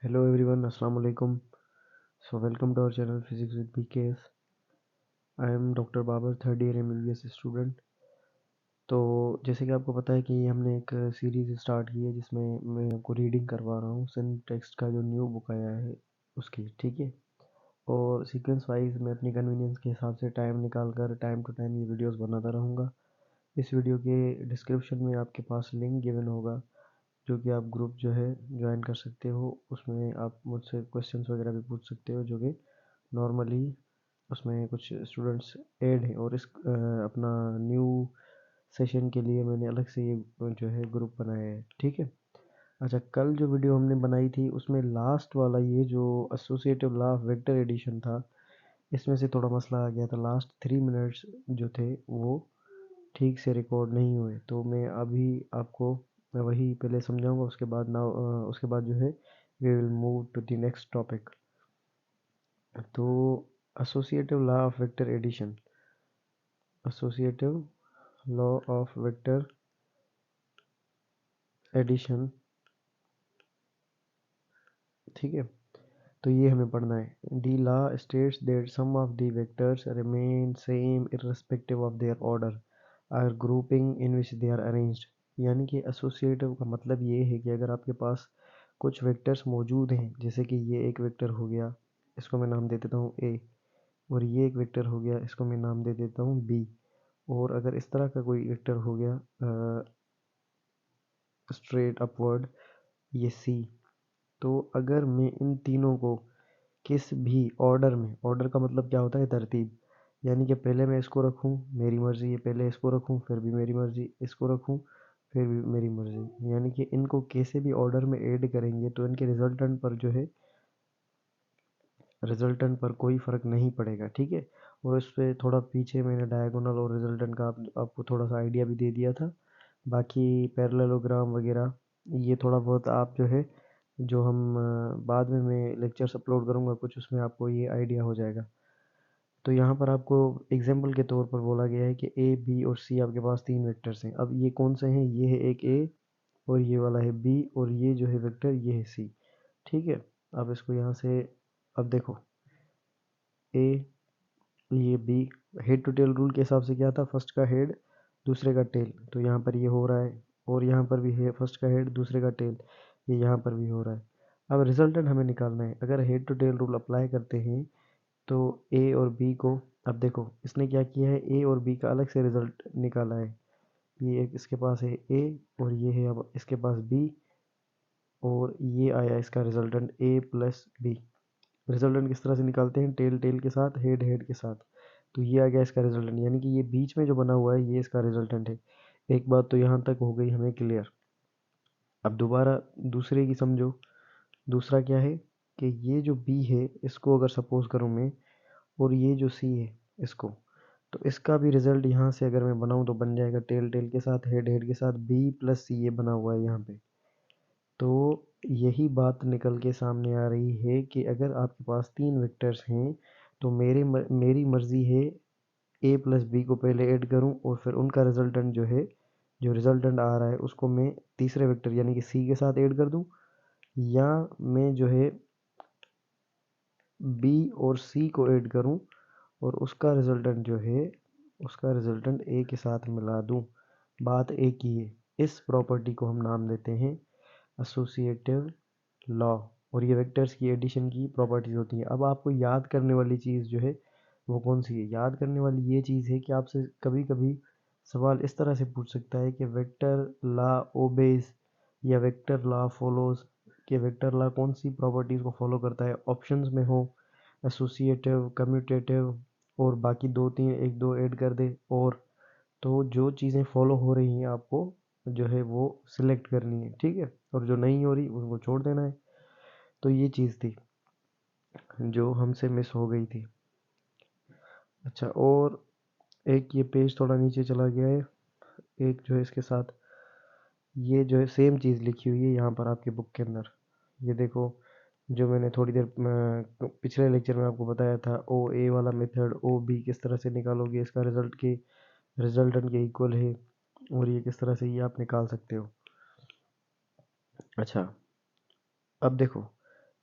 Hello everyone, Assalamu alaikum. So welcome to our channel Physics with BKS. I am Dr. Babar, third year MBBS student. तो जैसे कि आपको पता है कि हमने एक सीरीज़ स्टार्ट की है जिसमें मैं आपको रीडिंग करवा रहा हूँ सिन टेक्स्ट का जो न्यू बुक आया है उसकी, ठीक है। और सीक्वेंस वाइज मैं अपनी कन्वीनियंस के हिसाब से टाइम निकाल कर टाइम टू टाइम ये वीडियोस बनाता रहूँगा। इस वीडियो के डिस्क्रिप्शन में आपके पास लिंक गिवन होगा जो कि आप ग्रुप जो है ज्वाइन कर सकते हो। उसमें आप मुझसे क्वेश्चंस वगैरह भी पूछ सकते हो जो कि नॉर्मली उसमें कुछ स्टूडेंट्स ऐड हैं। और इस अपना न्यू सेशन के लिए मैंने अलग से ये जो है ग्रुप बनाया है, ठीक है। अच्छा, कल जो वीडियो हमने बनाई थी उसमें लास्ट वाला ये जो associative law of vector addition था, इसमें से थोड़ा मसला आ गया था। लास्ट 3 मिनट्स जो थे वो ठीक से रिकॉर्ड नहीं हुए, तो मैं अभी आपको मैं वही पहले समझाऊंगा, उसके बाद जो है we will move to the next topic. तो associative law of vector addition, associative law of vector addition, ठीक है। तो ये हमें पढ़ना है। The law states that sum of the vectors remain same irrespective of their order or grouping in which they are arranged. यानी कि associative का मतलब ये है कि अगर आपके पास कुछ वेक्टर्स मौजूद हैं, जैसे कि ये एक वेक्टर हो गया, इसको मैं नाम दे देता हूँ ए, और ये एक वेक्टर हो गया, इसको मैं नाम दे देता हूँ बी। और अगर इस तरह का कोई वेक्टर हो गया स्ट्रेट अपवर्ड, ये सी, तो अगर मैं इन तीनों को किस भी ऑर्डर में, ऑर्डर का मतलब क्या होता है, तरतीब, यानी कि पहले मैं इसको रखूं, मेरी मर्जी है, पहले इसको रखूं फिर भी मेरी मर्जी, इसको रखूं फिर भी मेरी मर्जी, यानी कि इनको कैसे भी ऑर्डर में ऐड करेंगे तो इनके रिजल्टेंट पर जो है रिजल्टेंट पर कोई फ़र्क नहीं पड़ेगा, ठीक है। और इस पे थोड़ा पीछे मैंने डायगोनल और रिजल्टेंट का आपको थोड़ा सा आइडिया भी दे दिया था। बाकी पैरेललोग्राम वगैरह ये थोड़ा बहुत आप जो है, जो हम बाद में मैं लेक्चर्स अपलोड करूँगा कुछ, उसमें आपको ये आइडिया हो जाएगा। तो यहाँ पर आपको एग्जाम्पल के तौर पर बोला गया है कि ए बी और सी आपके पास 3 वेक्टर्स हैं। अब ये कौन से हैं, ये है एक ए और ये वाला है बी और ये जो है वेक्टर ये है सी, ठीक है। अब इसको यहाँ से, अब देखो ए, ये B, head to tail rule के हिसाब से क्या था, फर्स्ट का हेड दूसरे का टेल, तो यहाँ पर ये हो रहा है। और यहाँ पर भी है फर्स्ट का हेड दूसरे का टेल, ये यहाँ पर भी हो रहा है। अब रिजल्टेंट हमें निकालना है। अगर head to tail rule apply करते हैं तो ए और बी को, अब देखो इसने क्या किया है, ए और बी का अलग से रिजल्ट निकाला है। ये एक इसके पास है ए और ये है अब इसके पास बी, और ये आया इसका रिजल्टेंट ए प्लस बी। रिजल्टेंट किस तरह से निकालते हैं, टेल टेल के साथ, हेड हेड के साथ। तो ये आ गया इसका रिजल्टेंट, यानी कि ये बीच में जो बना हुआ है ये इसका रिजल्टेंट है। एक बात तो यहाँ तक हो गई हमें क्लियर। अब दोबारा दूसरे की समझो। दूसरा क्या है कि ये जो बी है इसको अगर सपोज करूँ मैं, और ये जो सी है इसको, तो इसका भी रिजल्ट यहाँ से अगर मैं बनाऊँ तो बन जाएगा टेल टेल के साथ, हेड हेड के साथ, बी प्लस सी, ये बना हुआ है यहाँ पे। तो यही बात निकल के सामने आ रही है कि अगर आपके पास 3 वेक्टर्स हैं तो मेरी मर्जी है ए प्लस बी को पहले ऐड करूं और फिर उनका रिजल्टेंट जो है, जो रिजल्टेंट आ रहा है उसको मैं तीसरे वेक्टर यानी कि सी के साथ ऐड कर दूं, या मैं जो है बी और सी को ऐड करूं और उसका रिजल्टेंट जो है उसका रिजल्टेंट ए के साथ मिला दूं। बात एक ही है। इस प्रॉपर्टी को हम नाम देते हैं एसोसिएटिव लॉ, और ये वेक्टर्स की एडिशन की प्रॉपर्टीज होती हैं। अब आपको याद करने वाली चीज़ जो है वो कौन सी है, याद करने वाली ये चीज़ है कि आपसे कभी कभी सवाल इस तरह से पूछ सकता है कि वेक्टर लॉ ओबेज या वेक्टर लॉ फॉलोज, कि वेक्टर लॉ कौन सी प्रॉपर्टीज को फॉलो करता है। ऑप्शंस में हो एसोसिएटिव, कम्यूटेटिव, और बाकी दो तीन एक दो ऐड कर दे, और तो जो चीज़ें फॉलो हो रही हैं आपको जो है वो सिलेक्ट करनी है, ठीक है, और जो नहीं हो रही उनको छोड़ देना है। तो ये चीज़ थी जो हमसे मिस हो गई थी। अच्छा, और एक ये पेज थोड़ा नीचे चला गया है, एक जो है इसके साथ ये जो है सेम चीज़ लिखी हुई है यहाँ पर आपके बुक के अंदर। ये देखो, जो मैंने थोड़ी देर पिछले लेक्चर में आपको बताया था, ओ ए वाला मेथड, ओ बी किस तरह से निकालोगे, इसका रिजल्टेंट के इक्वल है, और ये किस तरह से ये आप निकाल सकते हो। अच्छा, अब देखो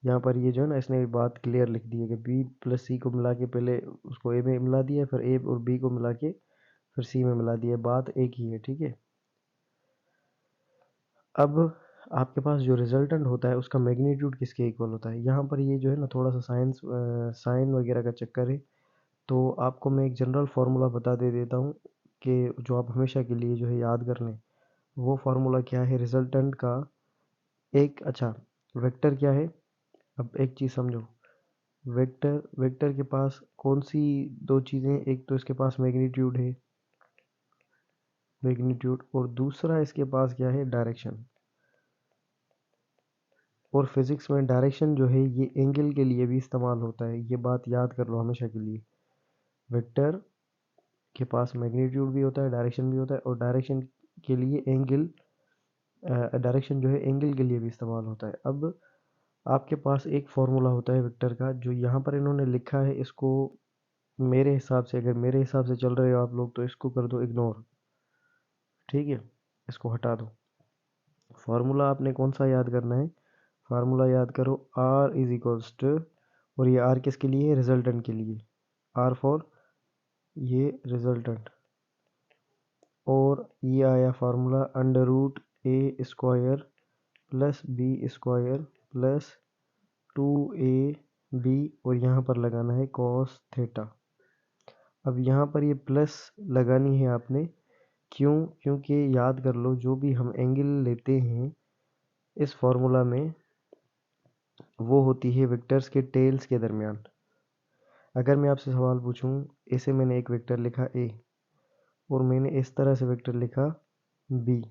यहाँ पर ये जो है ना इसने बात क्लियर लिख दी है कि बी प्लस सी को मिला के पहले उसको ए में मिला दिया, फिर ए और बी को मिला के फिर सी में मिला दिया, बात एक ही है, ठीक है। अब आपके पास जो रिजल्टेंट होता है उसका मैग्नीट्यूड किसके इक्वल होता है। यहाँ पर ये जो है ना थोड़ा सा साइन वगैरह का चक्कर है, तो आपको मैं एक जनरल फार्मूला बता दे देता हूँ कि जो आप हमेशा के लिए जो है याद कर लें। वो फार्मूला क्या है रिजल्टेंट का, एक अच्छा वेक्टर क्या है। अब एक चीज़ समझो, वेक्टर वेक्टर के पास कौन सी दो चीज़ें, एक तो इसके पास मैग्नीट्यूड है, मैग्नीट्यूड, और दूसरा इसके पास क्या है, डायरेक्शन। और फिजिक्स में डायरेक्शन जो है ये एंगल के लिए भी इस्तेमाल होता है, ये बात याद कर लो हमेशा के लिए। वेक्टर के पास मैग्नीट्यूड भी होता है, डायरेक्शन भी होता है, और डायरेक्शन के लिए एंगल, डायरेक्शन जो है एंगल के लिए भी इस्तेमाल होता है। अब आपके पास एक फॉर्मूला होता है वेक्टर का, जो यहाँ पर इन्होंने लिखा है, इसको मेरे हिसाब से, अगर मेरे हिसाब से चल रहे हो आप लोग, तो इसको कर दो इग्नोर, ठीक है, इसको हटा दो। फार्मूला आपने कौन सा याद करना है, फार्मूला याद करो आर इज इक्वल्स टू, और ये आर किसके लिए है, रिजल्टेंट के लिए, आर फॉर ये रिजल्टेंट, और ये आया formula under root A square plus B square plus 2ab, और यहाँ पर लगाना है कॉस थीटा। अब यहाँ पर ये प्लस लगानी है आपने, क्यों, क्योंकि याद कर लो जो भी हम एंगल लेते हैं इस फॉर्मूला में, वो होती है वेक्टर्स के टेल्स के दरमियान। अगर मैं आपसे सवाल पूछूं, ऐसे मैंने एक वेक्टर लिखा ए, और मैंने इस तरह से वेक्टर लिखा बी,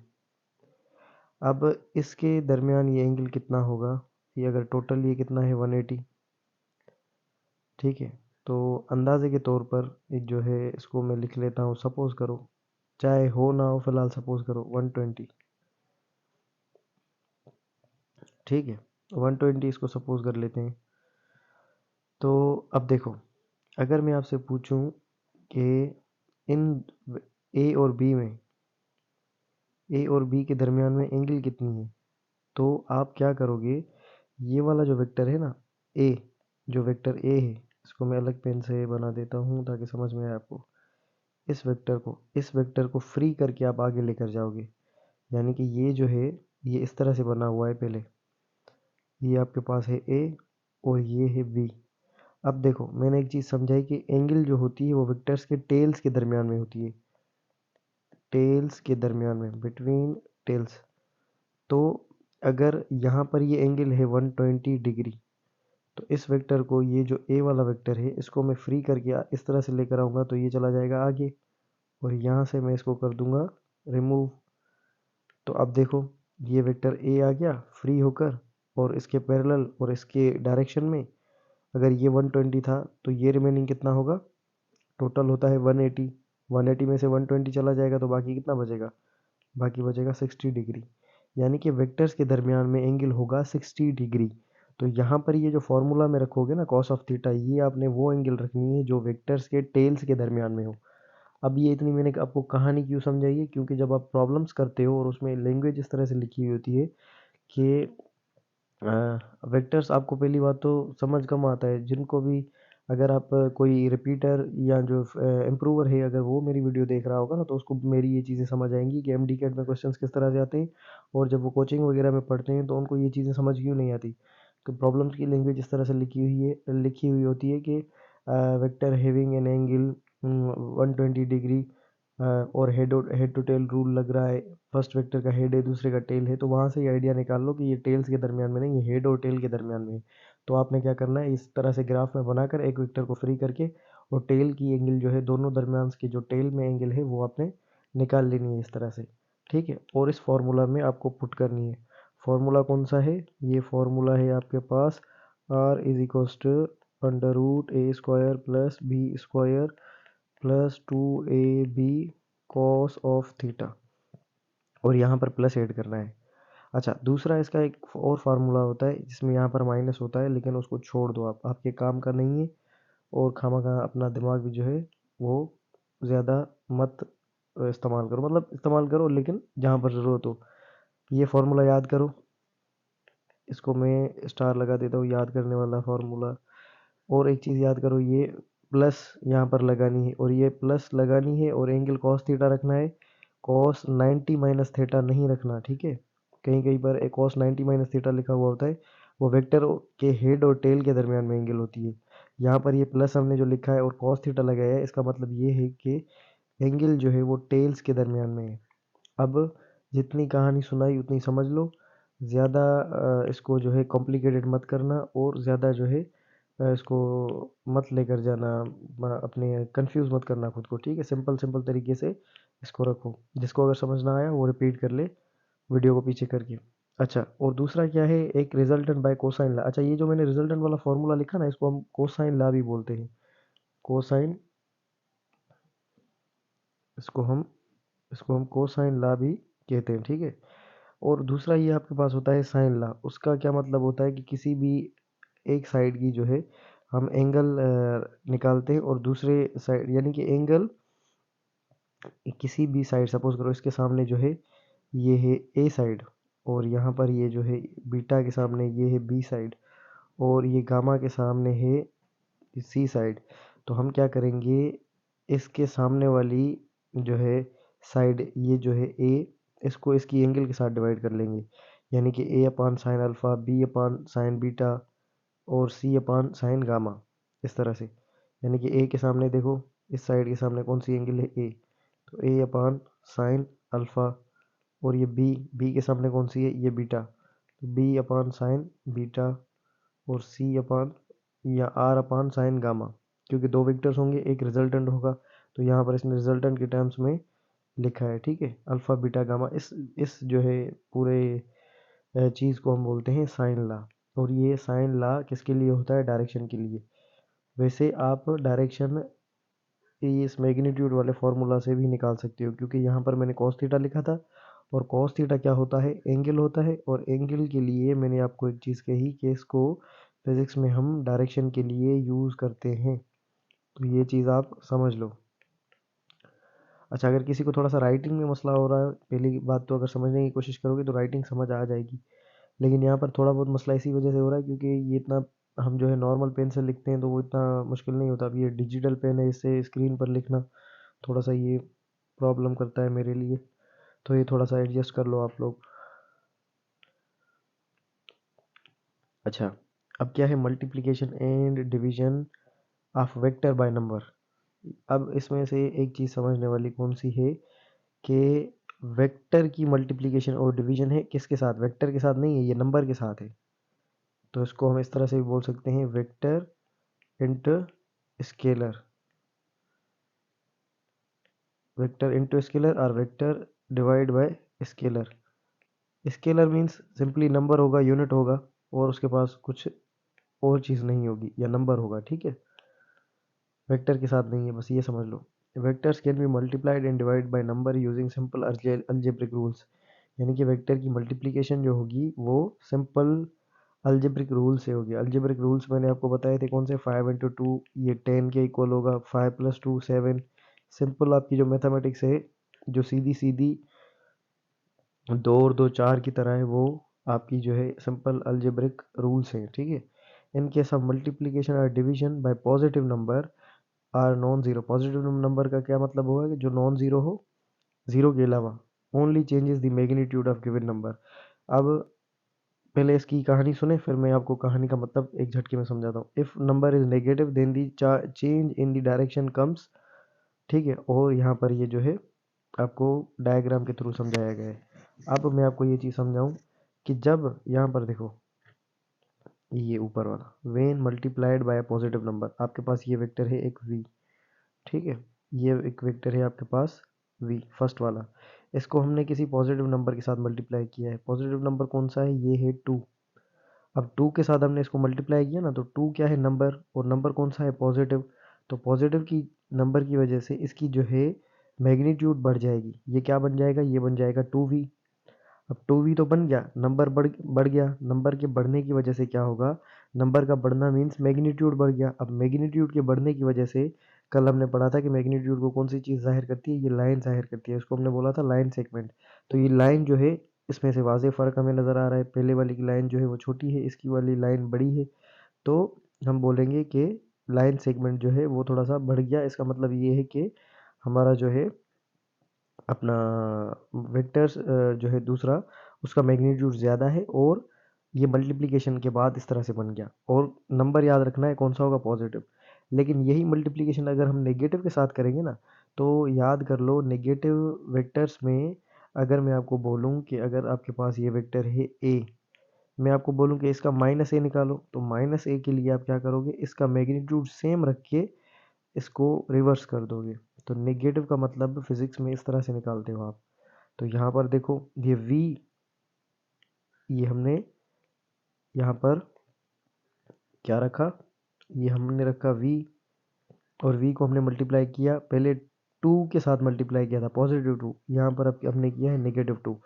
अब इसके दरमियान ये एंगल कितना होगा, ये अगर टोटल ये कितना है 180, ठीक है। तो अंदाजे के तौर पर एक जो है इसको मैं लिख लेता हूँ, सपोज करो, चाहे हो ना हो, फिलहाल सपोज करो 120, ठीक है, 120 इसको सपोज कर लेते हैं। तो अब देखो, अगर मैं आपसे पूछूं कि इन ए और बी में, ए और बी के दरमियान में एंगल कितनी है, तो आप क्या करोगे, ये वाला जो वेक्टर है ना ए, जो वेक्टर ए है, इसको मैं अलग पेन से बना देता हूँ ताकि समझ में आए आपको। इस वेक्टर को फ्री करके आप आगे लेकर जाओगे, यानी कि ये जो है ये इस तरह से बना हुआ है, पहले ये आपके पास है ए और ये है बी। अब देखो मैंने एक चीज़ समझाई कि एंगल जो होती है वो वेक्टर्स के टेल्स के दरमियान में होती है, टेल्स के दरमियान में, बिटवीन टेल्स। तो अगर यहाँ पर ये एंगल है 120 डिग्री, तो इस वेक्टर को, ये जो ए वाला वेक्टर है, इसको मैं फ्री करके इस तरह से लेकर आऊँगा, तो ये चला जाएगा आगे, और यहाँ से मैं इसको कर दूंगा रिमूव। तो अब देखो ये वेक्टर ए आ गया फ्री होकर, और इसके पैरेलल और इसके डायरेक्शन में अगर ये 120 था, तो ये रिमेनिंग कितना होगा, टोटल होता है 180, 180 में से 120 चला जाएगा, तो बाकी कितना बचेगा, बाकी बचेगा 60 डिग्री। यानी कि वेक्टर्स के दरमियान में एंगल होगा 60 डिग्री। तो यहाँ पर ये जो फॉर्मूला में रखोगे ना कॉस ऑफ थीटा, ये आपने वो एंगल रखनी है जो वेक्टर्स के टेल्स के दरमियान में हो। अब ये इतनी मैंने आपको कहानी क्यों समझाई है, क्योंकि जब आप प्रॉब्लम्स करते हो और उसमें लैंग्वेज इस तरह से लिखी हुई होती है कि वेक्टर्स, आपको पहली बात तो समझ कम आता है, जिनको भी, अगर आप कोई रिपीटर या जो इम्प्रूवर है, अगर वो मेरी वीडियो देख रहा होगा ना, तो उसको मेरी ये चीज़ें समझ आएंगी कि एमडी कैट में क्वेश्चंस किस तरह से आते हैं, और जब वो कोचिंग वगैरह में पढ़ते हैं तो उनको ये चीज़ें समझ क्यों नहीं आती। तो प्रॉब्लम्स की लैंग्वेज इस तरह से लिखी हुई होती है कि vector having an angle 120 degree, और हेड टू टेल रूल लग रहा है, फर्स्ट वेक्टर का हेड है, दूसरे का टेल है, तो वहाँ से ये आइडिया निकाल लो कि ये टेल्स के दरमियान में नहीं, ये हेड और टेल के दरमियान में है। तो आपने क्या करना है, इस तरह से ग्राफ में बनाकर एक वेक्टर को फ्री करके, और टेल की एंगल जो है दोनों दरमियान की जो टेल में एंगल है वो आपने निकाल लेनी है इस तरह से, ठीक है, और इस फॉर्मूला में आपको पुट करनी है। फॉर्मूला कौन सा है, ये फॉर्मूला है आपके पास R is equals to under root A square plus B square plus 2ab cos of theta, और यहाँ पर प्लस ऐड करना है। अच्छा, दूसरा इसका एक और फार्मूला होता है जिसमें यहाँ पर माइनस होता है, लेकिन उसको छोड़ दो, आप आपके काम का नहीं है, और खामखा अपना दिमाग भी जो है वो ज़्यादा मत इस्तेमाल करो, मतलब इस्तेमाल करो लेकिन जहाँ पर ज़रूरत हो। ये फार्मूला याद करो, इसको मैं स्टार लगा देता हूँ, याद करने वाला फार्मूला। और एक चीज़ याद करो, ये प्लस यहाँ पर लगानी है और ये प्लस लगानी है और एंगल कॉस थीटा रखना है। कॉस 90 माइनस थीटा नहीं रखना, ठीक है। कहीं कहीं पर एक कॉस 90 माइनस थीटा लिखा हुआ होता है, वो वेक्टर के हेड और टेल के दरमियान में एंगल होती है। यहाँ पर ये प्लस हमने जो लिखा है और कॉस थीटा लगाया है, इसका मतलब ये है कि एंगल जो है वो टेल्स के दरमियान में है। अब जितनी कहानी सुनाई उतनी समझ लो, ज़्यादा इसको जो है कॉम्प्लिकेटेड मत करना और ज़्यादा जो है इसको मत लेकर जाना, अपने कंफ्यूज मत करना खुद को, ठीक है। सिंपल सिंपल तरीके से इसको रखो। जिसको अगर समझ ना आया वो रिपीट कर ले वीडियो को पीछे करके। अच्छा, और दूसरा क्या है, एक रिजल्टेंट बाय कोसाइन ला। अच्छा, ये जो मैंने रिजल्टेंट वाला फॉर्मूला लिखा ना, इसको हम कोसाइन ला भी बोलते हैं। कोसाइन, इसको हम इसको हम कोसाइन ला भी कहते हैं, ठीक है। और दूसरा ये आपके पास होता है साइन ला। उसका क्या मतलब होता है कि किसी भी एक साइड की जो है हम एंगल निकालते हैं और दूसरे साइड, यानी कि एंगल किसी भी साइड, सपोज करो इसके सामने जो है ये है ए साइड, और यहाँ पर ये जो है बीटा के सामने ये है बी साइड, और ये गामा के सामने है सी साइड। तो हम क्या करेंगे, इसके सामने वाली जो है साइड, ये जो है ए, इसको इसकी एंगल के साथ डिवाइड कर लेंगे। यानी कि A upon sine alpha, B upon sine beta और सी अपान साइन गामा, इस तरह से। यानी कि ए के सामने देखो, इस साइड के सामने कौन सी एंगल है, ए, तो ए अपान साइन अल्फ़ा। और ये बी, बी के सामने कौन सी है, ये बीटा, तो बी अपान साइन बीटा। और सी अपान या आर अपान साइन गामा, क्योंकि दो वेक्टर्स होंगे, एक रिजल्टेंट होगा, तो यहाँ पर इसने रिजल्टेंट के टर्म्स में लिखा है, ठीक है, अल्फ़ा बीटा गामा। इस जो है पूरे चीज़ को हम बोलते हैं साइन ला। और ये साइन ला किसके लिए होता है, डायरेक्शन के लिए। वैसे आप डायरेक्शन इस मैग्नीट्यूड वाले फार्मूला से भी निकाल सकते हो, क्योंकि यहाँ पर मैंने cos थीटा लिखा था, और cos थीटा क्या होता है, एंगल होता है। और एंगल के लिए मैंने आपको एक चीज़ कही कि इसको फिजिक्स में हम डायरेक्शन के लिए यूज़ करते हैं, तो ये चीज़ आप समझ लो। अच्छा, अगर किसी को थोड़ा सा राइटिंग में मसला हो रहा है, पहली बात तो अगर समझने की कोशिश करोगे तो राइटिंग समझ आ जाएगी। लेकिन यहाँ पर थोड़ा बहुत मसला इसी वजह से हो रहा है क्योंकि ये इतना, हम जो है नॉर्मल पेन से लिखते हैं तो वो इतना मुश्किल नहीं होता। अभी ये डिजिटल पेन है, इससे स्क्रीन पर लिखना थोड़ा सा ये प्रॉब्लम करता है मेरे लिए, तो ये थोड़ा सा एडजस्ट कर लो आप लोग। अच्छा, अब क्या है, multiplication and division of vector by number. अब इसमें से एक चीज़ समझने वाली कौन सी है कि वेक्टर की मल्टीप्लिकेशन और डिवीजन है किसके साथ, वेक्टर के साथ नहीं है, ये नंबर के साथ है। तो इसको हम इस तरह से भी बोल सकते हैं, vector into scalar, vector into scalar और vector divide by scalar. Scalar means simply number होगा, यूनिट होगा, और उसके पास कुछ और चीज़ नहीं होगी, या नंबर होगा, ठीक है। वेक्टर के साथ नहीं है, बस ये समझ लो। Vectors can be multiplied and divide by number using simple algebraic rules. यानी कि वेक्टर की मल्टीप्लिकेशन जो होगी वो सिंपल अलजेब्रिक रूल से होगी। अलजेब्रिक रूल्स मैंने आपको बताए थे कौन से, 5 × 2 ये 10 के इक्वल होगा, 5 + 2 7। सिंपल आपकी जो मैथमेटिक्स है, जो सीधी सीधी 2 और 2 4 की तरह है, वो आपकी जो है सिंपल अलजेब्रिक रूल्स हैं, ठीक है। इन केस ऑफ मल्टीप्लिकेशन और division by positive number are non zero. Positive number का क्या मतलब होगा कि जो नॉन जीरो हो, जीरो के अलावा, only changes the magnitude of given number. अब पहले इसकी कहानी सुने, फिर मैं आपको कहानी का मतलब एक झटके में समझाता हूँ। If number is negative then the change in the direction comes, ठीक है। और यहाँ पर ये जो है आपको डायग्राम के थ्रू समझाया गया है। अब मैं आपको ये चीज़ समझाऊं कि जब यहाँ पर देखो, ये ऊपर वाला when multiplied by positive number, आपके पास ये वेक्टर है एक v, ठीक है। ये एक वेक्टर है आपके पास v, फर्स्ट वाला। इसको हमने किसी पॉजिटिव नंबर के साथ मल्टीप्लाई किया है। पॉजिटिव नंबर कौन सा है, ये है 2। अब 2 के साथ हमने इसको मल्टीप्लाई किया ना, तो 2 क्या है, नंबर, और नंबर कौन सा है, पॉजिटिव। तो पॉजिटिव की नंबर की वजह से इसकी जो है मैग्नीट्यूड बढ़ जाएगी। ये क्या बन जाएगा, ये बन जाएगा 2v। अब 2v तो बन गया, नंबर बढ़ बढ़ गया। नंबर के बढ़ने की वजह से क्या होगा, नंबर का बढ़ना मीन्स मैग्नीट्यूड बढ़ गया। अब मैग्नीट्यूड के बढ़ने की वजह से, कल हमने पढ़ा था कि मैग्नीट्यूड को कौन सी चीज़ जाहिर करती है, ये लाइन जाहिर करती है। इसको हमने बोला था लाइन सेगमेंट। तो ये लाइन जो है इसमें से वाज़ेह फ़र्क हमें नज़र आ रहा है, पहले वाली की लाइन जो है वो छोटी है, इसकी वाली लाइन बड़ी है, तो हम बोलेंगे कि लाइन सेगमेंट जो है वो थोड़ा-सा बढ़ गया। इसका मतलब ये है कि हमारा जो है अपना वेक्टर्स जो है दूसरा, उसका मैग्नीट्यूड ज़्यादा है और ये मल्टीप्लिकेशन के बाद इस तरह से बन गया। और नंबर याद रखना है कौन सा होगा, पॉजिटिव। लेकिन यही मल्टीप्लिकेशन अगर हम नेगेटिव के साथ करेंगे ना, तो याद कर लो नेगेटिव वेक्टर्स में अगर मैं आपको बोलूँ कि अगर आपके पास ये वेक्टर है ए, मैं आपको बोलूँ कि इसका माइनस ए निकालो, तो माइनस ए के लिए आप क्या करोगे, इसका मैग्नीट्यूड सेम रख के इसको रिवर्स कर दोगे। तो नेगेटिव का मतलब फिजिक्स में इस तरह से निकालते हो आप। तो यहाँ पर देखो ये v, ये हमने यहाँ पर क्या रखा, ये हमने रखा v, और v को हमने मल्टीप्लाई किया, पहले 2 के साथ मल्टीप्लाई किया था, पॉजिटिव 2, यहाँ पर अब हमने किया है नेगेटिव 2।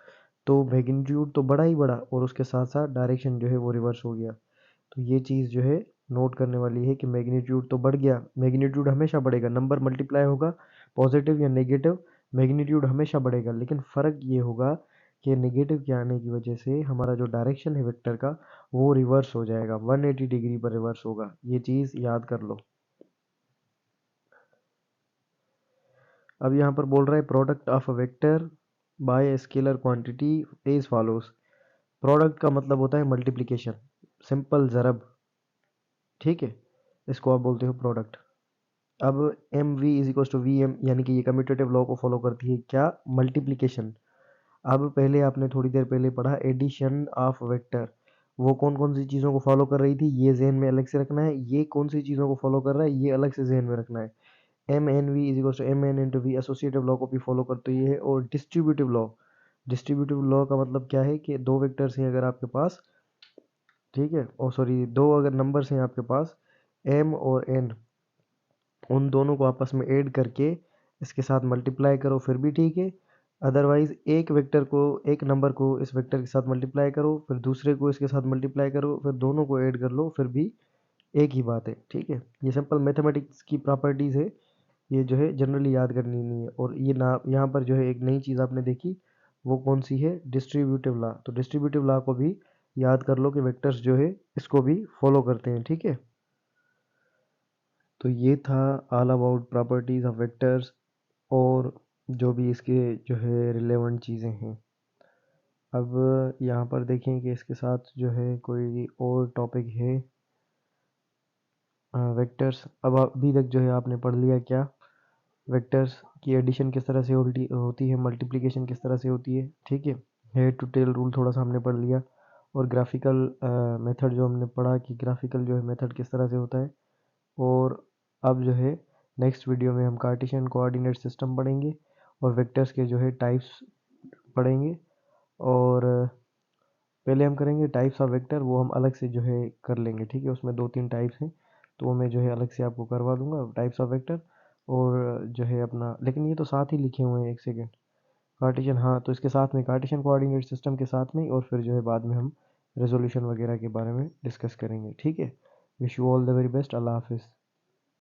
तो मैग्नीट्यूड तो बड़ा ही बड़ा और उसके साथ साथ डायरेक्शन जो है वो रिवर्स हो गया। तो ये चीज़ जो है नोट करने वाली है कि मैग्नीट्यूड तो बढ़ गया, मैग्नीट्यूड हमेशा बढ़ेगा, नंबर मल्टीप्लाई होगा पॉजिटिव या नेगेटिव, मैग्नीट्यूड हमेशा बढ़ेगा। लेकिन फ़र्क ये होगा कि नेगेटिव के आने की वजह से हमारा जो डायरेक्शन है वेक्टर का वो रिवर्स हो जाएगा, 180 डिग्री पर रिवर्स होगा। ये चीज़ याद कर लो। अब यहाँ पर बोल रहा है product of a vector by scalar quantity is follows. Product का मतलब होता है मल्टीप्लिकेशन, सिंपल ज़रब, ठीक है, इसको आप बोलते हो प्रोडक्ट। अब M V is equal to V M, यानी कि ये कम्यूटेटिव लॉ को फॉलो करती है, क्या, मल्टीप्लिकेशन। अब पहले आपने थोड़ी देर पहले पढ़ा एडिशन ऑफ वेक्टर, वो कौन कौन सी चीज़ों को फॉलो कर रही थी, ये जहन में अलग से रखना है, ये कौन सी चीज़ों को फॉलो कर रहा है ये अलग से जहन में रखना है। M N V is equal to M N into V associative law को भी फॉलो करते ही है। और डिस्ट्रीब्यूटिव लॉ, डिस्ट्रीब्यूटिव लॉ का मतलब क्या है कि दो वेक्टर्स हैं अगर आपके पास, ठीक है, और सॉरी दो अगर नंबर्स हैं आपके पास एम और एन, उन दोनों को आपस में ऐड करके इसके साथ मल्टीप्लाई करो फिर भी ठीक है। अदरवाइज एक वेक्टर को, एक नंबर को इस वेक्टर के साथ मल्टीप्लाई करो, फिर दूसरे को इसके साथ मल्टीप्लाई करो, फिर दोनों को ऐड कर लो, फिर भी एक ही बात है, ठीक है। ये सिंपल मैथमेटिक्स की प्रॉपर्टीज़ है, ये जो है जनरली याद करनी नहीं है। और ये ना यहाँ पर जो है एक नई चीज़ आपने देखी, वो कौन सी है, डिस्ट्रीब्यूटिव लॉ। तो डिस्ट्रीब्यूटिव लॉ को भी याद कर लो कि वेक्टर्स जो है इसको भी फॉलो करते हैं, ठीक है। तो ये था all about properties of vectors और जो भी इसके जो है रिलेवेंट चीज़ें हैं। अब यहाँ पर देखें कि इसके साथ जो है कोई और टॉपिक है, वेक्टर्स। अब अभी तक जो है आपने पढ़ लिया क्या, वेक्टर्स की एडिशन किस तरह से होती है, मल्टीप्लिकेशन किस तरह से होती है, ठीक है। हेड टू टेल रूल थोड़ा सा हमने पढ़ लिया, और ग्राफिकल मेथड जो हमने पढ़ा कि ग्राफिकल जो है मेथड किस तरह से होता है। और अब जो है नेक्स्ट वीडियो में हम कार्टेशियन कोऑर्डिनेट सिस्टम पढ़ेंगे और वेक्टर्स के जो है टाइप्स पढ़ेंगे। और पहले हम करेंगे टाइप्स ऑफ वेक्टर, वो हम अलग से जो है कर लेंगे, ठीक है, उसमें 2-3 टाइप्स हैं, तो वो मैं जो है अलग से आपको करवा दूंगा टाइप्स ऑफ वेक्टर। और जो है अपना, लेकिन ये तो साथ ही लिखे हुए हैं, एक सेकेंड, कार्टेशियन, हाँ, तो इसके साथ में कार्टेशियन कोऑर्डिनेट सिस्टम के साथ में, और फिर जो है बाद में हम रेजोल्यूशन वगैरह के बारे में डिस्कस करेंगे, ठीक है। Wish you all the very best, अल्लाह हाफिज़।